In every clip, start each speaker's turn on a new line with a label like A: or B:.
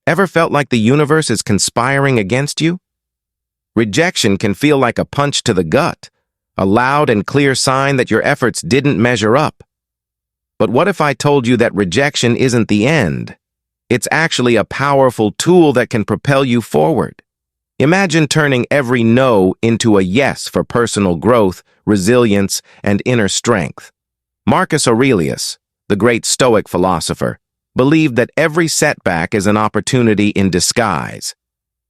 A: Ever felt like the universe is conspiring against you? Rejection can feel like a punch to the gut, a loud and clear sign that your efforts didn't measure up. But what if I told you that rejection isn't the end? It's actually a powerful tool that can propel you forward. Imagine turning every no into a yes for personal growth, resilience, and inner strength. Marcus Aurelius, the great Stoic philosopher, believed that every setback is an opportunity in disguise.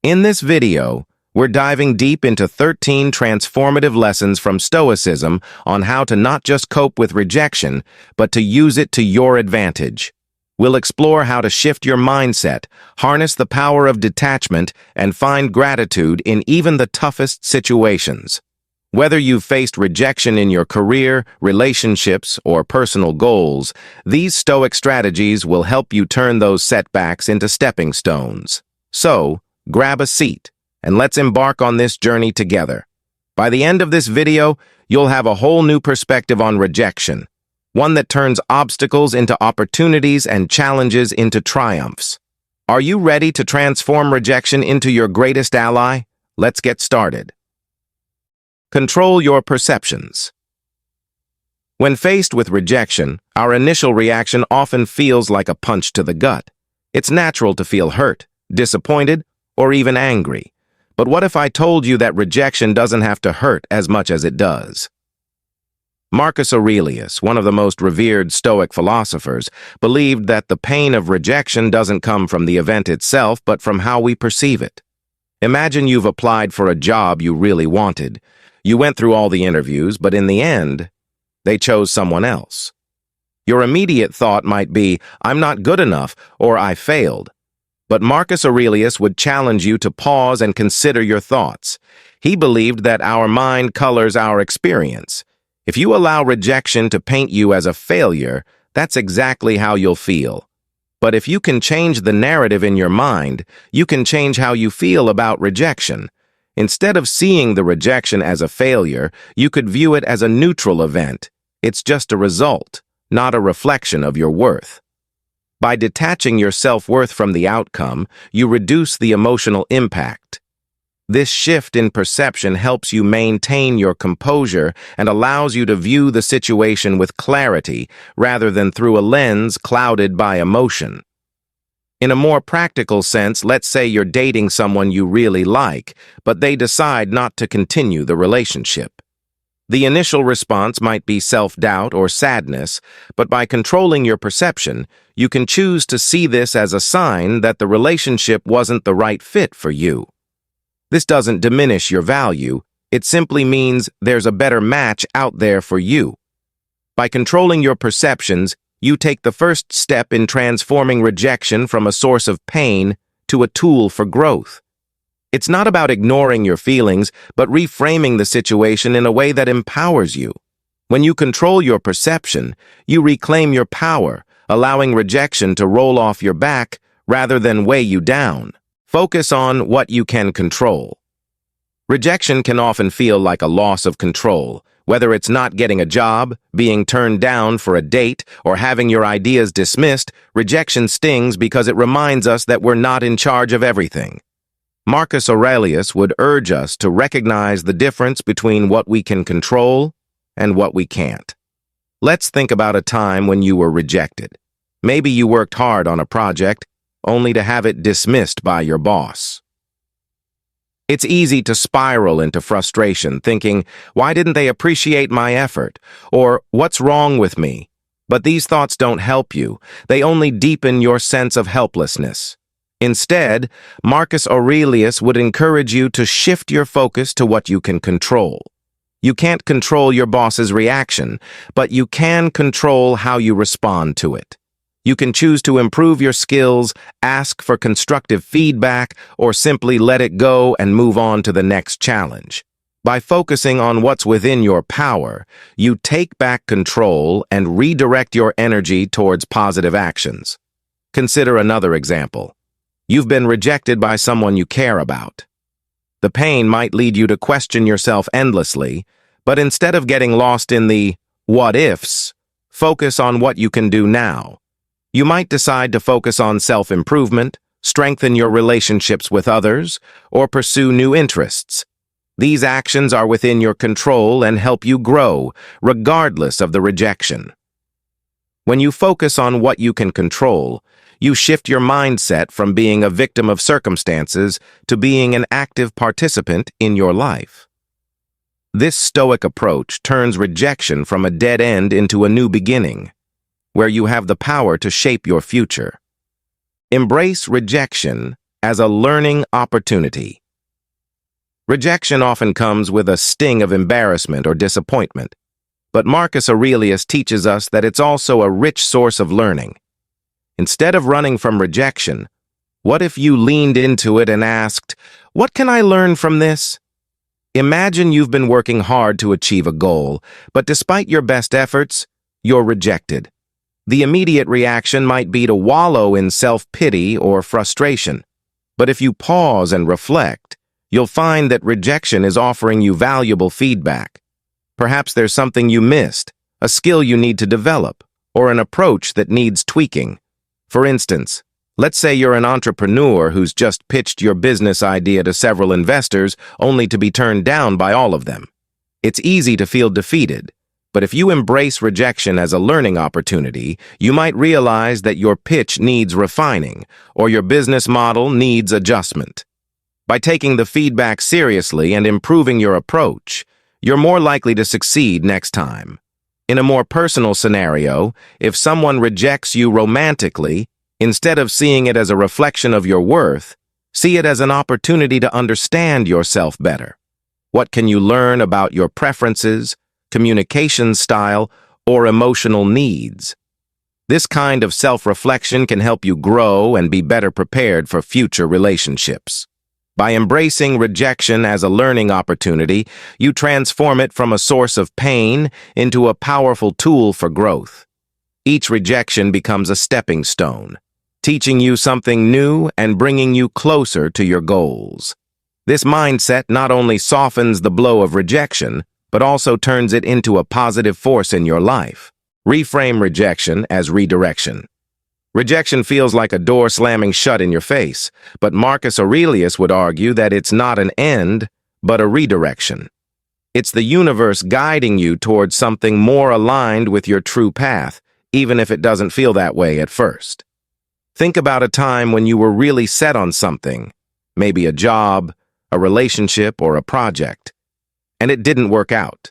A: In this video, we're diving deep into 13 transformative lessons from Stoicism on how to not just cope with rejection, but to use it to your advantage. We'll explore how to shift your mindset, harness the power of detachment, and find gratitude in even the toughest situations. Whether you've faced rejection in your career, relationships, or personal goals, these Stoic strategies will help you turn those setbacks into stepping stones. So, grab a seat, and let's embark on this journey together. By the end of this video, you'll have a whole new perspective on rejection, one that turns obstacles into opportunities and challenges into triumphs. Are you ready to transform rejection into your greatest ally? Let's get started. Control your perceptions. When faced with rejection, our initial reaction often feels like a punch to the gut. It's natural to feel hurt, disappointed, or even angry. But what if I told you that rejection doesn't have to hurt as much as it does? Marcus Aurelius, one of the most revered Stoic philosophers, believed that the pain of rejection doesn't come from the event itself, but from how we perceive it. Imagine you've applied for a job you really wanted. You went through all the interviews, but in the end, they chose someone else. Your immediate thought might be, "I'm not good enough," or "I failed." But Marcus Aurelius would challenge you to pause and consider your thoughts. He believed that our mind colors our experience. If you allow rejection to paint you as a failure, that's exactly how you'll feel. But if you can change the narrative in your mind, you can change how you feel about rejection. Instead of seeing the rejection as a failure, you could view it as a neutral event. It's just a result, not a reflection of your worth. By detaching your self-worth from the outcome, you reduce the emotional impact. This shift in perception helps you maintain your composure and allows you to view the situation with clarity rather than through a lens clouded by emotion. In a more practical sense, let's say you're dating someone you really like, but they decide not to continue the relationship. The initial response might be self-doubt or sadness, but by controlling your perception, you can choose to see this as a sign that the relationship wasn't the right fit for you. This doesn't diminish your value, it simply means there's a better match out there for you. By controlling your perceptions, you take the first step in transforming rejection from a source of pain to a tool for growth. It's not about ignoring your feelings, but reframing the situation in a way that empowers you. When you control your perception, you reclaim your power, allowing rejection to roll off your back rather than weigh you down. Focus on what you can control. Rejection can often feel like a loss of control, whether it's not getting a job, being turned down for a date, or having your ideas dismissed. Rejection stings because it reminds us that we're not in charge of everything. Marcus Aurelius would urge us to recognize the difference between what we can control and what we can't. Let's think about a time when you were rejected. Maybe you worked hard on a project, only to have it dismissed by your boss. It's easy to spiral into frustration, thinking, "Why didn't they appreciate my effort?" Or, "What's wrong with me?" But these thoughts don't help you. They only deepen your sense of helplessness. Instead, Marcus Aurelius would encourage you to shift your focus to what you can control. You can't control your boss's reaction, but you can control how you respond to it. You can choose to improve your skills, ask for constructive feedback, or simply let it go and move on to the next challenge. By focusing on what's within your power, you take back control and redirect your energy towards positive actions. Consider another example. You've been rejected by someone you care about. The pain might lead you to question yourself endlessly, but instead of getting lost in the what-ifs, focus on what you can do now. You might decide to focus on self-improvement, strengthen your relationships with others, or pursue new interests. These actions are within your control and help you grow, regardless of the rejection. When you focus on what you can control, you shift your mindset from being a victim of circumstances to being an active participant in your life. This Stoic approach turns rejection from a dead end into a new beginning, where you have the power to shape your future. Embrace rejection as a learning opportunity. Rejection often comes with a sting of embarrassment or disappointment, but Marcus Aurelius teaches us that it's also a rich source of learning. Instead of running from rejection, what if you leaned into it and asked, "What can I learn from this?" Imagine you've been working hard to achieve a goal, but despite your best efforts, you're rejected. The immediate reaction might be to wallow in self-pity or frustration. But if you pause and reflect, you'll find that rejection is offering you valuable feedback. Perhaps there's something you missed, a skill you need to develop, or an approach that needs tweaking. For instance, let's say you're an entrepreneur who's just pitched your business idea to several investors only to be turned down by all of them. It's easy to feel defeated, but if you embrace rejection as a learning opportunity, you might realize that your pitch needs refining or your business model needs adjustment. By taking the feedback seriously and improving your approach, you're more likely to succeed next time. In a more personal scenario, if someone rejects you romantically, instead of seeing it as a reflection of your worth, see it as an opportunity to understand yourself better. What can you learn about your preferences, communication style, or emotional needs? This kind of self-reflection can help you grow and be better prepared for future relationships. By embracing rejection as a learning opportunity, you transform it from a source of pain into a powerful tool for growth. Each rejection becomes a stepping stone, teaching you something new and bringing you closer to your goals. This mindset not only softens the blow of rejection, but also turns it into a positive force in your life. Reframe rejection as redirection. Rejection feels like a door slamming shut in your face, but Marcus Aurelius would argue that it's not an end, but a redirection. It's the universe guiding you towards something more aligned with your true path, even if it doesn't feel that way at first. Think about a time when you were really set on something, maybe a job, a relationship, or a project, and it didn't work out.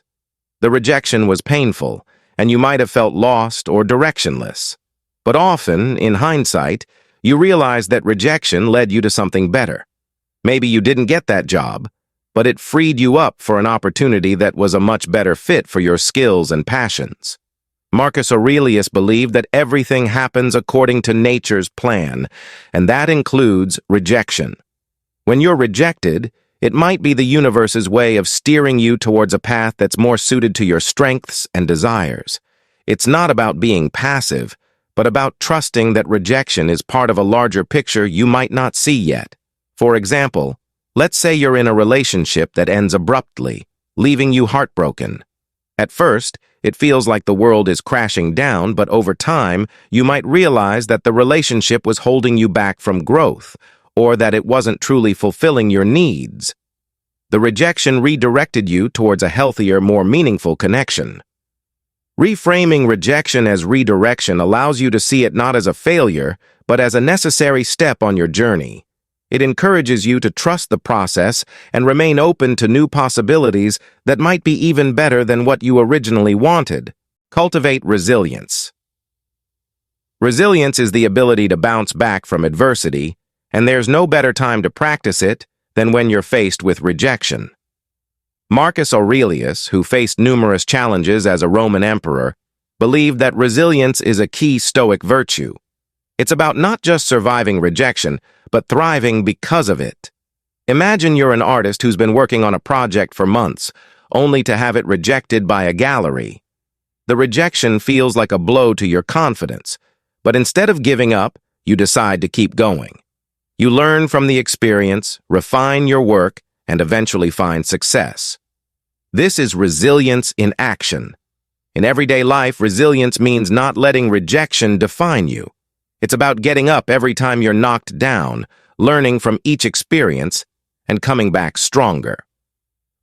A: The rejection was painful, and you might have felt lost or directionless. But often, in hindsight, you realize that rejection led you to something better. Maybe you didn't get that job, but it freed you up for an opportunity that was a much better fit for your skills and passions. Marcus Aurelius believed that everything happens according to nature's plan, and that includes rejection. When you're rejected, it might be the universe's way of steering you towards a path that's more suited to your strengths and desires. It's not about being passive, but about trusting that rejection is part of a larger picture you might not see yet. For example, let's say you're in a relationship that ends abruptly, leaving you heartbroken. At first, it feels like the world is crashing down, but over time, you might realize that the relationship was holding you back from growth, or that it wasn't truly fulfilling your needs. The rejection redirected you towards a healthier, more meaningful connection. Reframing rejection as redirection allows you to see it not as a failure, but as a necessary step on your journey. It encourages you to trust the process and remain open to new possibilities that might be even better than what you originally wanted. Cultivate resilience. Resilience is the ability to bounce back from adversity, and there's no better time to practice it than when you're faced with rejection. Marcus Aurelius, who faced numerous challenges as a Roman emperor, believed that resilience is a key Stoic virtue. It's about not just surviving rejection, but thriving because of it. Imagine you're an artist who's been working on a project for months, only to have it rejected by a gallery. The rejection feels like a blow to your confidence, but instead of giving up, you decide to keep going. You learn from the experience, refine your work, and eventually find success. This is resilience in action. In everyday life, resilience means not letting rejection define you. It's about getting up every time you're knocked down, learning from each experience, and coming back stronger.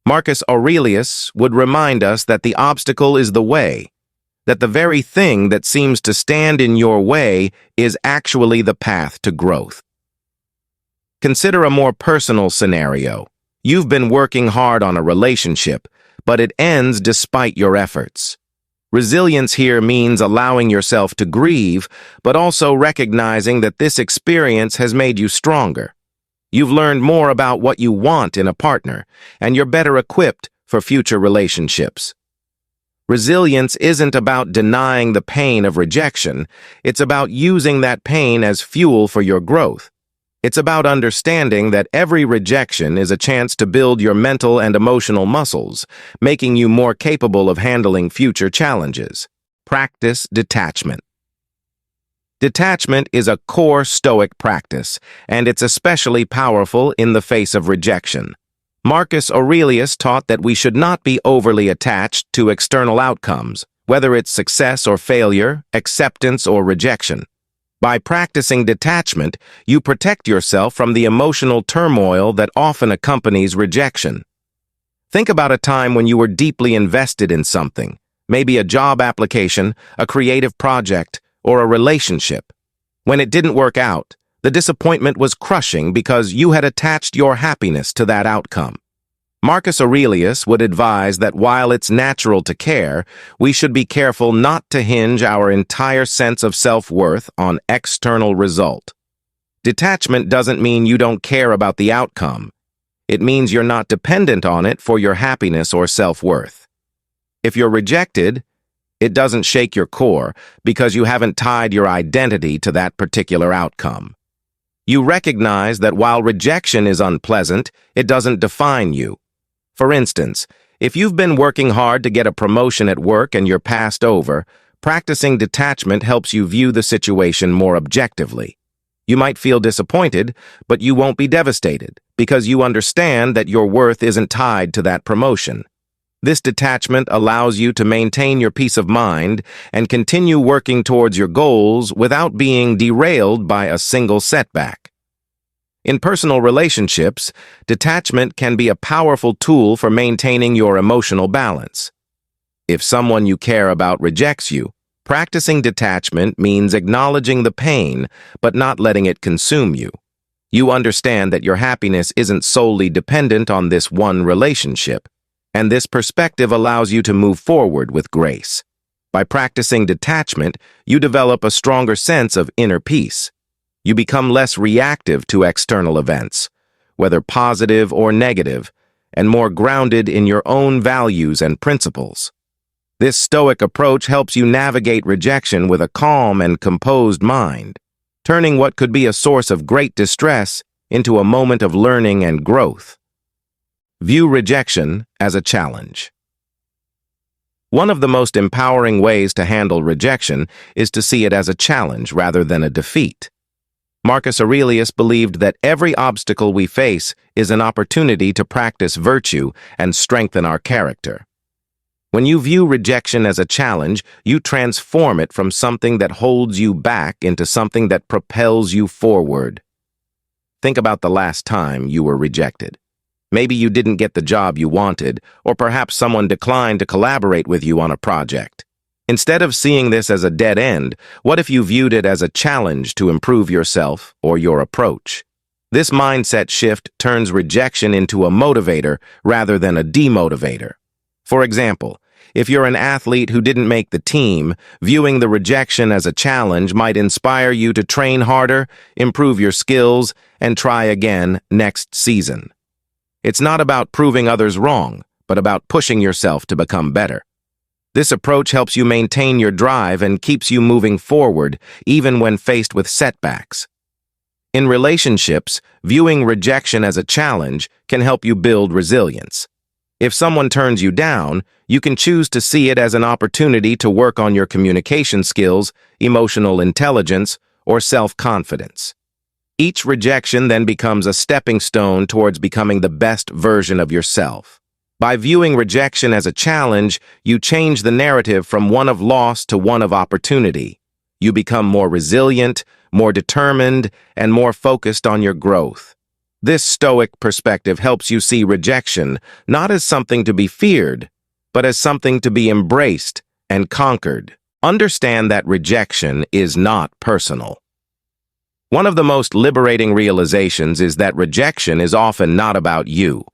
A: Marcus Aurelius would remind us that the obstacle is the way, that the very thing that seems to stand in your way is actually the path to growth. Consider a more personal scenario. You've been working hard on a relationship, but it ends despite your efforts. Resilience here means allowing yourself to grieve, but also recognizing that this experience has made you stronger. You've learned more about what you want in a partner, and you're better equipped for future relationships. Resilience isn't about denying the pain of rejection. It's about using that pain as fuel for your growth. It's about understanding that every rejection is a chance to build your mental and emotional muscles, making you more capable of handling future challenges. Practice detachment. Detachment is a core Stoic practice, and it's especially powerful in the face of rejection. Marcus Aurelius taught that we should not be overly attached to external outcomes, whether it's success or failure, acceptance or rejection. By practicing detachment, you protect yourself from the emotional turmoil that often accompanies rejection. Think about a time when you were deeply invested in something, maybe a job application, a creative project, or a relationship. When it didn't work out, the disappointment was crushing because you had attached your happiness to that outcome. Marcus Aurelius would advise that while it's natural to care, we should be careful not to hinge our entire sense of self-worth on external result. Detachment doesn't mean you don't care about the outcome. It means you're not dependent on it for your happiness or self-worth. If you're rejected, it doesn't shake your core because you haven't tied your identity to that particular outcome. You recognize that while rejection is unpleasant, it doesn't define you. For instance, if you've been working hard to get a promotion at work and you're passed over, practicing detachment helps you view the situation more objectively. You might feel disappointed, but you won't be devastated because you understand that your worth isn't tied to that promotion. This detachment allows you to maintain your peace of mind and continue working towards your goals without being derailed by a single setback. In personal relationships, detachment can be a powerful tool for maintaining your emotional balance. If someone you care about rejects you, practicing detachment means acknowledging the pain but not letting it consume you. You understand that your happiness isn't solely dependent on this one relationship, and this perspective allows you to move forward with grace. By practicing detachment, you develop a stronger sense of inner peace. You become less reactive to external events, whether positive or negative, and more grounded in your own values and principles. This Stoic approach helps you navigate rejection with a calm and composed mind, turning what could be a source of great distress into a moment of learning and growth. View rejection as a challenge. One of the most empowering ways to handle rejection is to see it as a challenge rather than a defeat. Marcus Aurelius believed that every obstacle we face is an opportunity to practice virtue and strengthen our character. When you view rejection as a challenge, you transform it from something that holds you back into something that propels you forward. Think about the last time you were rejected. Maybe you didn't get the job you wanted, or perhaps someone declined to collaborate with you on a project. Instead of seeing this as a dead end, what if you viewed it as a challenge to improve yourself or your approach? This mindset shift turns rejection into a motivator rather than a demotivator. For example, if you're an athlete who didn't make the team, viewing the rejection as a challenge might inspire you to train harder, improve your skills, and try again next season. It's not about proving others wrong, but about pushing yourself to become better. This approach helps you maintain your drive and keeps you moving forward, even when faced with setbacks. In relationships, viewing rejection as a challenge can help you build resilience. If someone turns you down, you can choose to see it as an opportunity to work on your communication skills, emotional intelligence, or self-confidence. Each rejection then becomes a stepping stone towards becoming the best version of yourself. By viewing rejection as a challenge, you change the narrative from one of loss to one of opportunity. You become more resilient, more determined, and more focused on your growth. This Stoic perspective helps you see rejection not as something to be feared, but as something to be embraced and conquered. Understand that rejection is not personal. One of the most liberating realizations is that rejection is often not about you.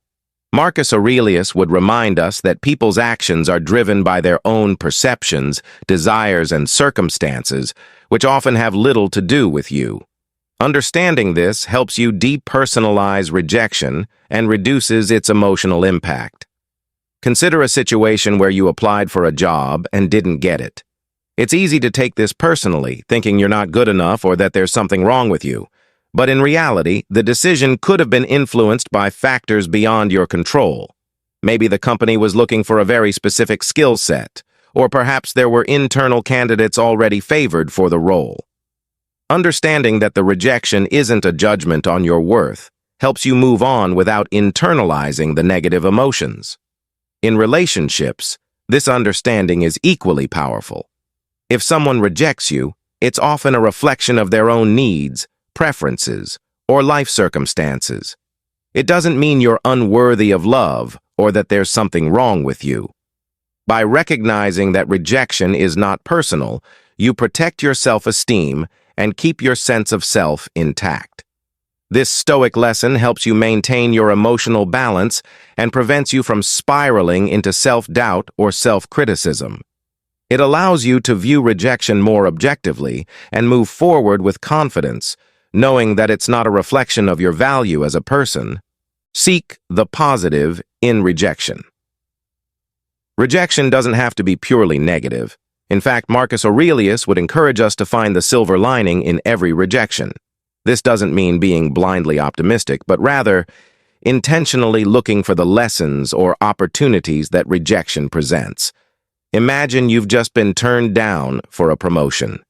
A: Marcus Aurelius would remind us that people's actions are driven by their own perceptions, desires, and circumstances, which often have little to do with you. Understanding this helps you depersonalize rejection and reduces its emotional impact. Consider a situation where you applied for a job and didn't get it. It's easy to take this personally, thinking you're not good enough or that there's something wrong with you. But in reality, the decision could have been influenced by factors beyond your control. Maybe the company was looking for a very specific skill set, or perhaps there were internal candidates already favored for the role. Understanding that the rejection isn't a judgment on your worth helps you move on without internalizing the negative emotions. In relationships, this understanding is equally powerful. If someone rejects you, it's often a reflection of their own needs, preferences, or life circumstances. It doesn't mean you're unworthy of love or that there's something wrong with you. By recognizing that rejection is not personal, you protect your self-esteem and keep your sense of self intact. This Stoic lesson helps you maintain your emotional balance and prevents you from spiraling into self-doubt or self-criticism. It allows you to view rejection more objectively and move forward with confidence, knowing that it's not a reflection of your value as a person. Seek the positive in rejection. Rejection doesn't have to be purely negative. In fact, Marcus Aurelius would encourage us to find the silver lining in every rejection. This doesn't mean being blindly optimistic, but rather intentionally looking for the lessons or opportunities that rejection presents. Imagine you've just been turned down for a promotion.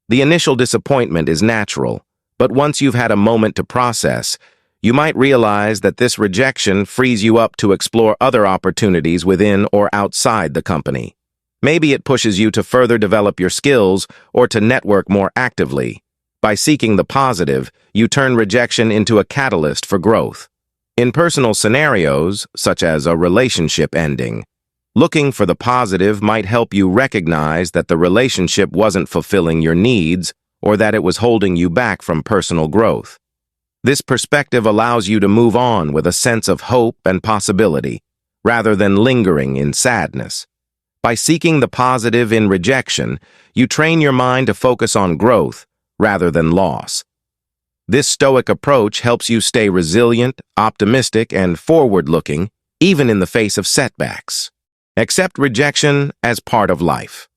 A: The initial disappointment is natural, but once you've had a moment to process, you might realize that this rejection frees you up to explore other opportunities within or outside the company. Maybe it pushes you to further develop your skills or to network more actively. By seeking the positive, you turn rejection into a catalyst for growth. In personal scenarios, such as a relationship ending, looking for the positive might help you recognize that the relationship wasn't fulfilling your needs or that it was holding you back from personal growth. This perspective allows you to move on with a sense of hope and possibility, rather than lingering in sadness. By seeking the positive in rejection, you train your mind to focus on growth rather than loss. This Stoic approach helps you stay resilient, optimistic, and forward-looking, even in the face of setbacks. Accept rejection as part of life.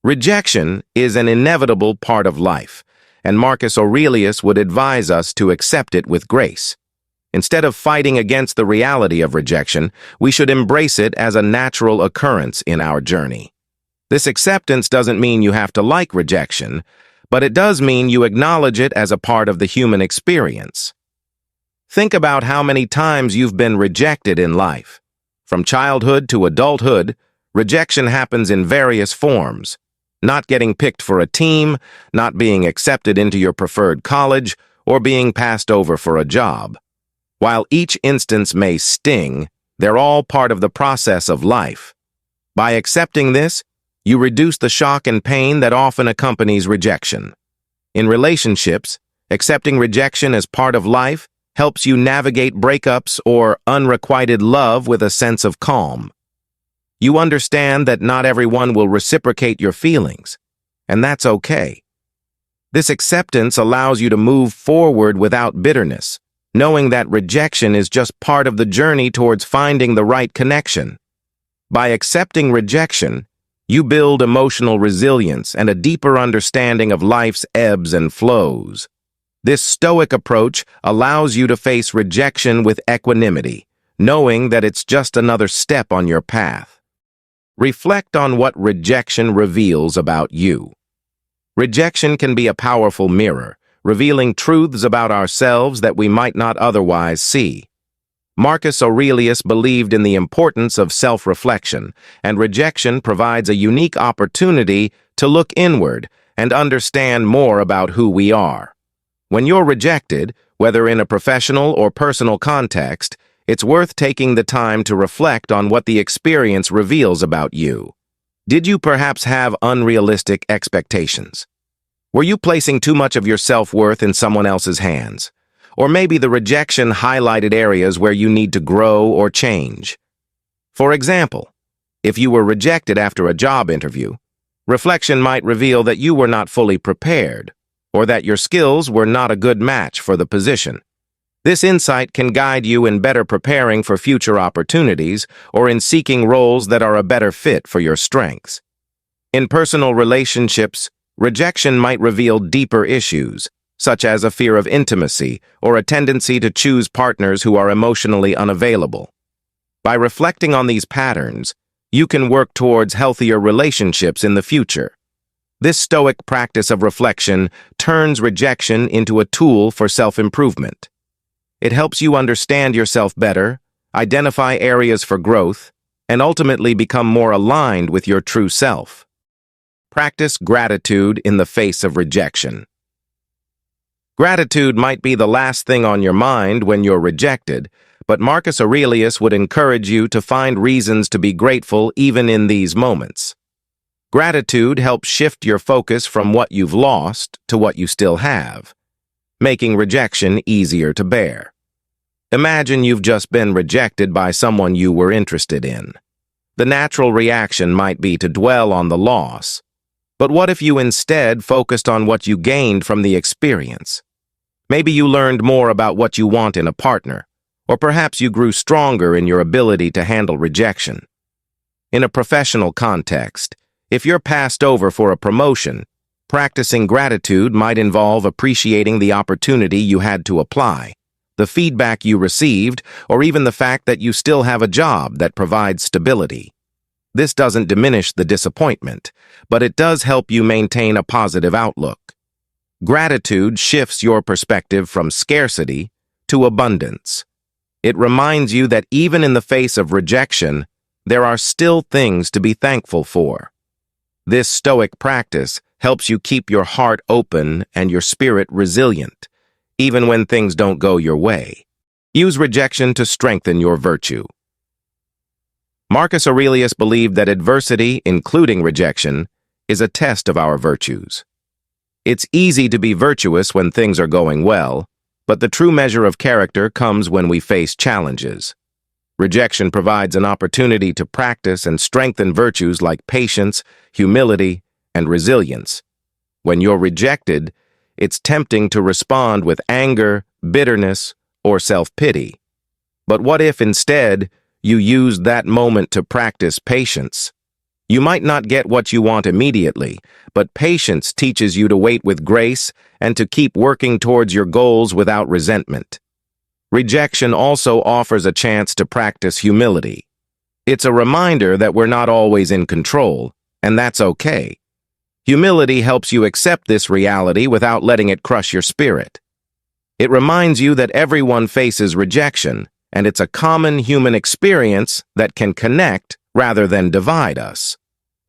A: Rejection is an inevitable part of life, and Marcus Aurelius would advise us to accept it with grace. Instead of fighting against the reality of rejection, we should embrace it as a natural occurrence in our journey. This acceptance doesn't mean you have to like rejection, but it does mean you acknowledge it as a part of the human experience. Think about how many times you've been rejected in life. From childhood to adulthood, rejection happens in various forms. Not getting picked for a team, not being accepted into your preferred college, or being passed over for a job. While each instance may sting, they're all part of the process of life. By accepting this, you reduce the shock and pain that often accompanies rejection. In relationships, accepting rejection as part of life helps you navigate breakups or unrequited love with a sense of calm. You understand that not everyone will reciprocate your feelings, and that's okay. This acceptance allows you to move forward without bitterness, knowing that rejection is just part of the journey towards finding the right connection. By accepting rejection, you build emotional resilience and a deeper understanding of life's ebbs and flows. This Stoic approach allows you to face rejection with equanimity, knowing that it's just another step on your path. Reflect on what rejection reveals about you. Rejection can be a powerful mirror, revealing truths about ourselves that we might not otherwise see. Marcus Aurelius believed in the importance of self-reflection, and rejection provides a unique opportunity to look inward and understand more about who we are. When you're rejected, whether in a professional or personal context, it's worth taking the time to reflect on what the experience reveals about you. Did you perhaps have unrealistic expectations? Were you placing too much of your self-worth in someone else's hands? Or maybe the rejection highlighted areas where you need to grow or change. For example, if you were rejected after a job interview, reflection might reveal that you were not fully prepared, or that your skills were not a good match for the position. This insight can guide you in better preparing for future opportunities or in seeking roles that are a better fit for your strengths. In personal relationships, rejection might reveal deeper issues, such as a fear of intimacy or a tendency to choose partners who are emotionally unavailable. By reflecting on these patterns, you can work towards healthier relationships in the future. This Stoic practice of reflection turns rejection into a tool for self-improvement. It helps you understand yourself better, identify areas for growth, and ultimately become more aligned with your true self. Practice gratitude in the face of rejection. Gratitude might be the last thing on your mind when you're rejected, but Marcus Aurelius would encourage you to find reasons to be grateful even in these moments. Gratitude helps shift your focus from what you've lost to what you still have, making rejection easier to bear. Imagine you've just been rejected by someone you were interested in. The natural reaction might be to dwell on the loss. But what if you instead focused on what you gained from the experience? Maybe you learned more about what you want in a partner, or perhaps you grew stronger in your ability to handle rejection. In a professional context, if you're passed over for a promotion, practicing gratitude might involve appreciating the opportunity you had to apply, the feedback you received, or even the fact that you still have a job that provides stability. This doesn't diminish the disappointment, but it does help you maintain a positive outlook. Gratitude shifts your perspective from scarcity to abundance. It reminds you that even in the face of rejection, there are still things to be thankful for. This Stoic practice helps you keep your heart open and your spirit resilient, even when things don't go your way. Use rejection to strengthen your virtue. Marcus Aurelius believed that adversity, including rejection, is a test of our virtues. It's easy to be virtuous when things are going well, but the true measure of character comes when we face challenges. Rejection provides an opportunity to practice and strengthen virtues like patience, humility, and resilience. When you're rejected, it's tempting to respond with anger, bitterness, or self-pity. But what if instead you used that moment to practice patience? You might not get what you want immediately, but patience teaches you to wait with grace and to keep working towards your goals without resentment. Rejection also offers a chance to practice humility. It's a reminder that we're not always in control, and that's okay. Humility helps you accept this reality without letting it crush your spirit. It reminds you that everyone faces rejection, and it's a common human experience that can connect rather than divide us.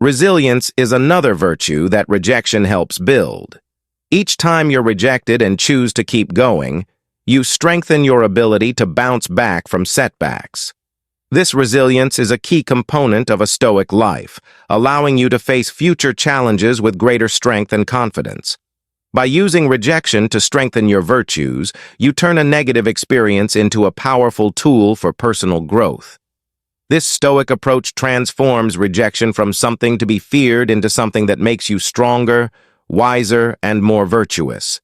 A: Resilience is another virtue that rejection helps build. Each time you're rejected and choose to keep going, you strengthen your ability to bounce back from setbacks. This resilience is a key component of a Stoic life, allowing you to face future challenges with greater strength and confidence. By using rejection to strengthen your virtues, you turn a negative experience into a powerful tool for personal growth. This Stoic approach transforms rejection from something to be feared into something that makes you stronger, wiser, and more virtuous.